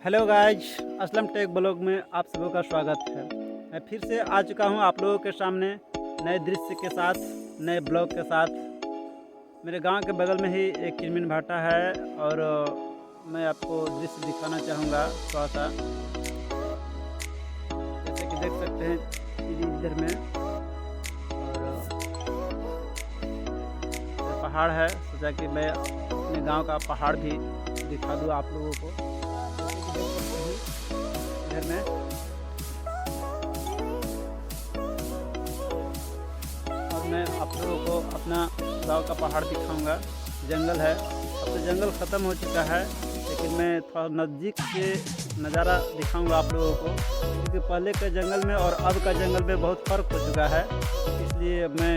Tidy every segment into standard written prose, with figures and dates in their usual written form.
Hello guys, Aslam tech blog में आप सबों का स्वागत है। मैं फिर से आ चुका हूं आप लोगों के सामने नए दृश्य के साथ, नए ब्लॉग के साथ। मेरे गांव के बगल में ही एक किरमिन भाटा है और मैं आपको दृश्य दिखाना चाहूँगा थोड़ा सा। जैसे कि देख सकते हैं इधर में, और पहाड़ है। सोचा कि मैं अपने गांव का पहाड़ भी दिखा दूँ आप लोगों को। इधर में और मैं आप लोगों को अपना गांव का पहाड़ दिखाऊंगा। जंगल है, अब तो जंगल ख़त्म हो चुका है, लेकिन मैं थोड़ा नज़दीक से नज़ारा दिखाऊंगा आप लोगों को, क्योंकि पहले के जंगल में और अब का जंगल में बहुत फ़र्क हो चुका है। इसलिए मैं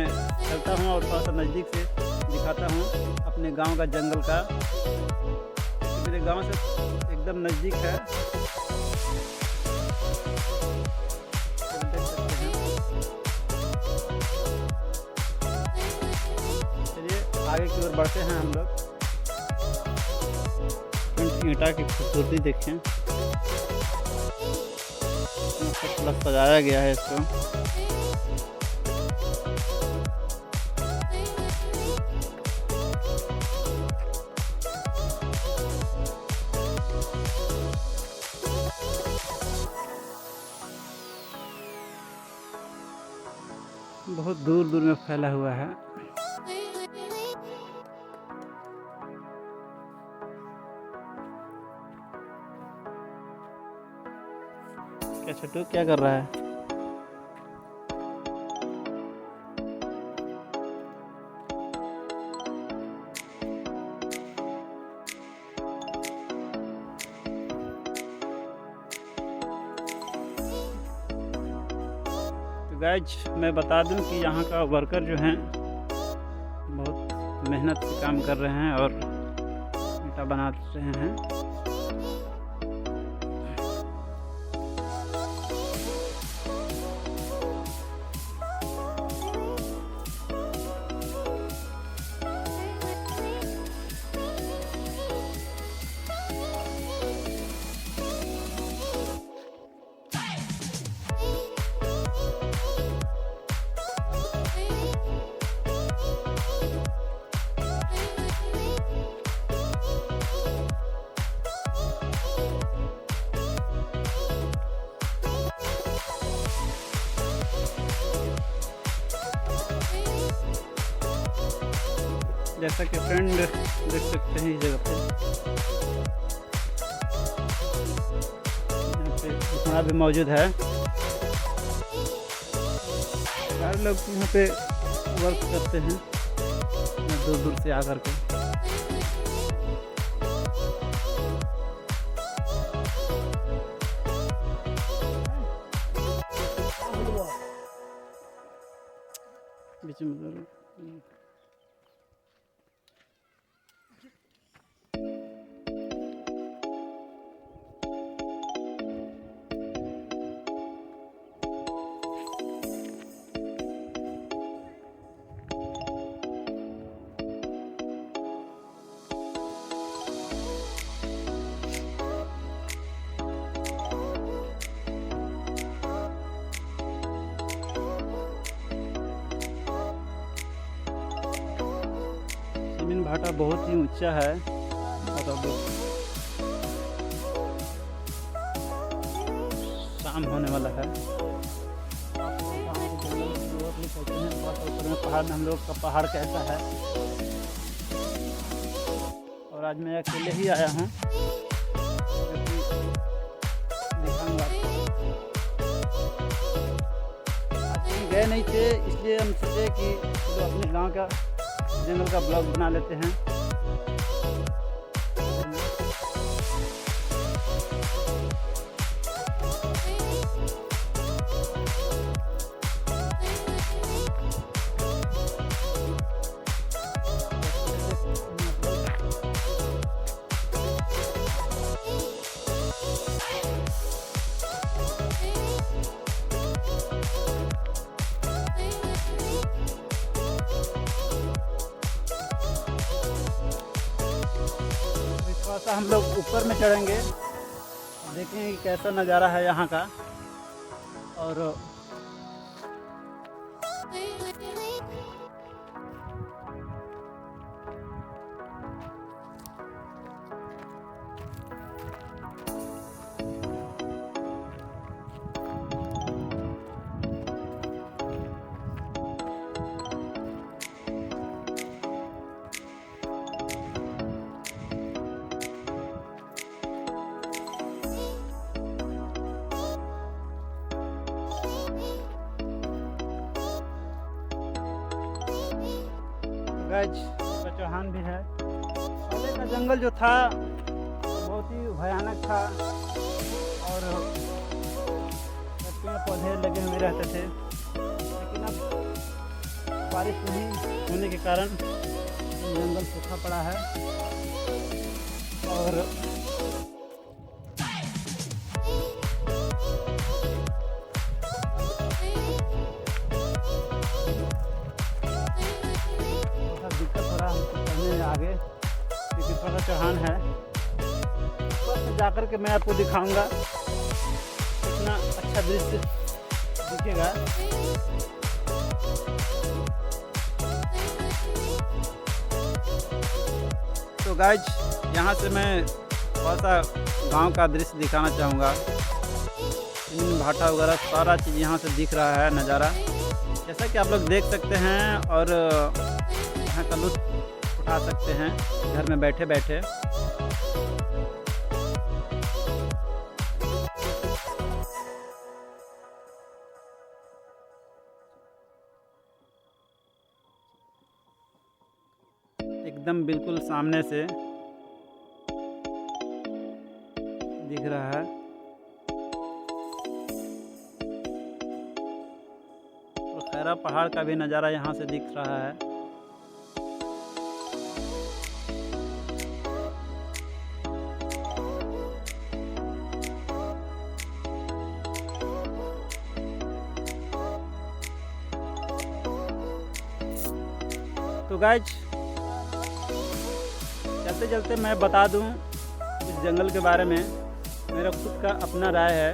चलता हूँ और थोड़ा सा नज़दीक से दिखाता हूँ अपने गांव का जंगल का। मेरे गांव से एकदम नज़दीक है। चलिए आगे की ओर बढ़ते हैं हम लोग। ईंटा की खूबसूरती देखें, थोड़ा सजाया गया है इसको। बहुत दूर दूर में फैला हुआ है। क्या छोटू क्या कर रहा है? तो गाइज मैं बता दूं कि यहाँ का वर्कर जो हैं बहुत मेहनत से काम कर रहे हैं और ईंटा बना रहे हैं। जैसा कि फ्रेंड देख सकते हैं इस जगह पे, यहाँ पे घोड़ा भी मौजूद है। सारे लोग यहाँ पे वर्क करते हैं दूर दूर से आकर के। बीच में किरमिन भाटा बहुत ही ऊंचा है और अब शाम होने वाला है। पहाड़ में हम लोग का पहाड़ कैसा है, और आज मैं अकेले ही आया हूँ, दिखाऊंगा आपको। आज कहीं गए नहीं थे, इसलिए हम सोचे कि जो अपने गांव का जंगल का ब्लॉग बना लेते हैं। थोड़ा सा हम लोग ऊपर में चढ़ेंगे देखें कि कैसा नज़ारा है यहाँ का। और गज का चौहान भी है। पहले का जंगल जो था बहुत ही भयानक था और पेड़ पौधे लगे हुए रहते थे, लेकिन अब बारिश नहीं होने के कारण जंगल सूखा पड़ा है। और दिक्कत हो रहा है हमको चढ़ने में आगे, क्योंकि थोड़ा चढ़ान है। ऊपर से जाकर के मैं आपको दिखाऊंगा कितना अच्छा दृश्य दिखेगा। तो गाइज यहाँ से मैं थोड़ा सा गांव का दृश्य दिखाना चाहूँगा। भाटा वगैरह सारा चीज़ यहाँ से दिख रहा है नज़ारा, जैसा कि आप लोग देख सकते हैं और यहाँ का लुत्फ़ उठा सकते हैं घर में बैठे बैठे। एकदम बिल्कुल सामने से दिख रहा है। और खैरा पहाड़ का भी नज़ारा यहाँ से दिख रहा है। तो गाइज चलते चलते मैं बता दूं इस जंगल के बारे में मेरा खुद का अपना राय है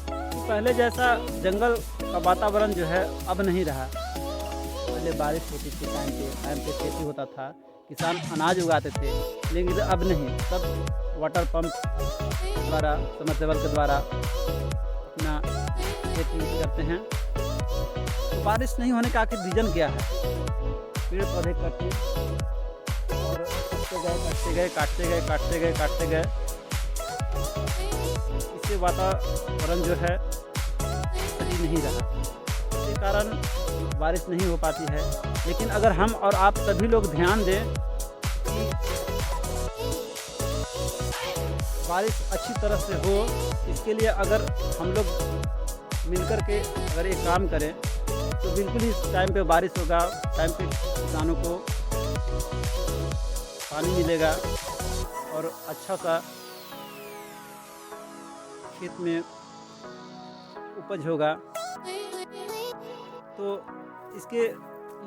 कि पहले जैसा जंगल का वातावरण जो है अब नहीं रहा। पहले बारिश होती थी टाइम पे खेती होता था, किसान अनाज उगाते थे, लेकिन अब नहीं। सब वाटर पंप द्वारा, समरसेबल के द्वारा अपना खेती करते हैं। तो बारिश नहीं होने का आखिर रीज़न क्या है? पेड़ पौधे कटे और काटते गए। इससे वातावरण जो है सही नहीं रहा, इसके कारण बारिश नहीं हो पाती है। लेकिन अगर हम और आप सभी लोग ध्यान दें कि बारिश अच्छी तरह से हो, इसके लिए अगर हम लोग मिलकर के अगर ये काम करें तो बिल्कुल ही टाइम पे बारिश होगा, टाइम पे किसानों को पानी मिलेगा और अच्छा सा खेत में उपज होगा। तो इसके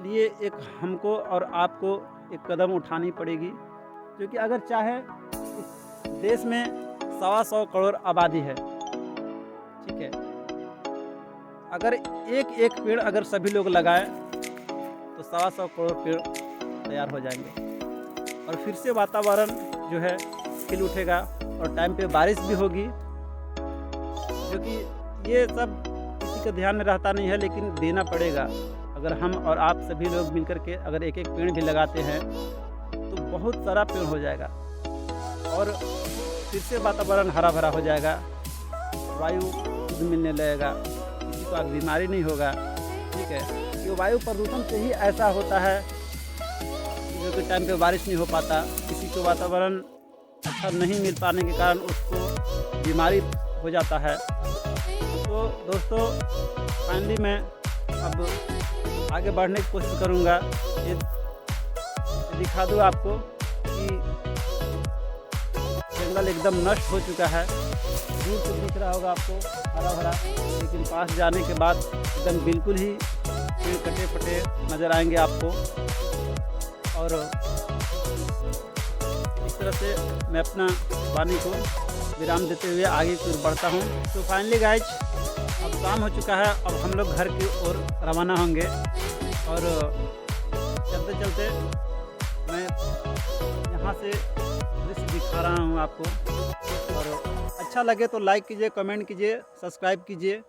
लिए एक हमको और आपको एक कदम उठानी पड़ेगी, क्योंकि अगर चाहे इस देश में 125 करोड़ आबादी है, ठीक है, अगर एक पेड़ अगर सभी लोग लगाएं तो 125 करोड़ पेड़ तैयार हो जाएंगे और फिर से वातावरण जो है खिल उठेगा और टाइम पे बारिश भी होगी। क्योंकि ये सब किसी के ध्यान में रहता नहीं है, लेकिन देना पड़ेगा। अगर हम और आप सभी लोग मिलकर के अगर एक पेड़ भी लगाते हैं तो बहुत सारा पेड़ हो जाएगा और फिर से वातावरण हरा भरा हो जाएगा, वायु शुद्ध मिलने लगेगा, किसी को बीमारी नहीं होगा। ठीक है, ये वायु प्रदूषण से ही ऐसा होता है जो कि टाइम पे बारिश नहीं हो पाता, किसी को वातावरण अच्छा नहीं मिल पाने के कारण उसको बीमारी हो जाता है। तो दोस्तों फाइनली मैं अब आगे बढ़ने की कोशिश करूँगा, ये दिखा दूँ आपको कि जंगल एकदम नष्ट हो चुका है। दूर से दिख रहा होगा आपको हरा भरा, लेकिन पास जाने के बाद एकदम बिल्कुल ही पेड़ कटे फटे नज़र आएंगे आपको। और इस तरह से मैं अपना वाणी को विराम देते हुए आगे की ओर बढ़ता हूँ। तो फाइनली गाइज अब शाम हो चुका है, अब हम लोग घर की ओर रवाना होंगे। और चलते चलते मैं यहाँ से दृश्य दिखा रहा हूँ आपको। और अच्छा लगे तो लाइक कीजिए, कमेंट कीजिए, सब्सक्राइब कीजिए।